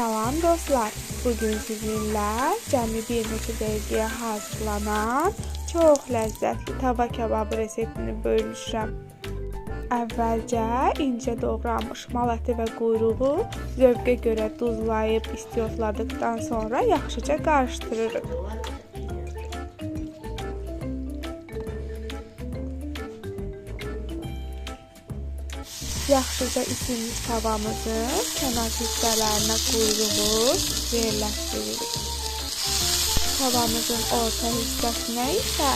Salam dostlar, bugün sizinlə cəmi bir neçə dəqiqəyə hazırlanan çox ləzzətli tava kebabı reseptini bölüşürəm. Əvvəlcə incə doğranmış mal əti və quyruğu zövqə görə duzlayıb istiotladıqdan sonra yaxşıca qarışdırırıq. Yaxşıca isinmiş tavamızın kənar hissələrinə quyruğu yerləşdiririk. Tavamızın orta hissəsinə isə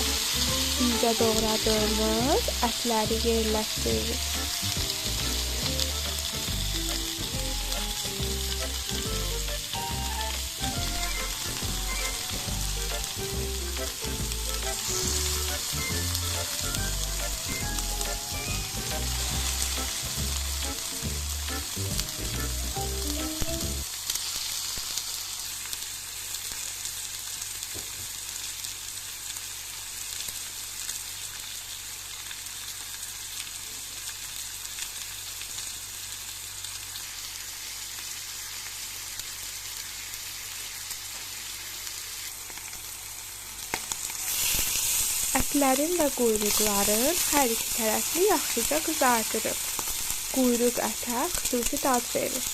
incə doğradığımız ətləri yerləşdiririk. Ətlərin və quyruqların hər iki tərəfini yaxşıca qızardırıq. Quyruq ətə xüsusi dad verir.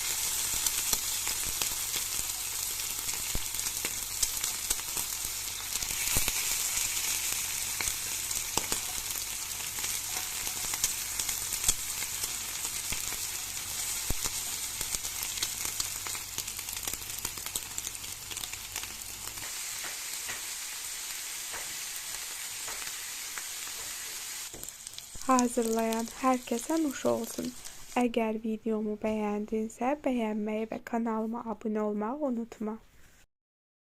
Hazırlayan hər kəsə nuş olsun. Əgər videomu bəyəndinsə, bəyənməyi və kanalıma abunə olmağı unutma.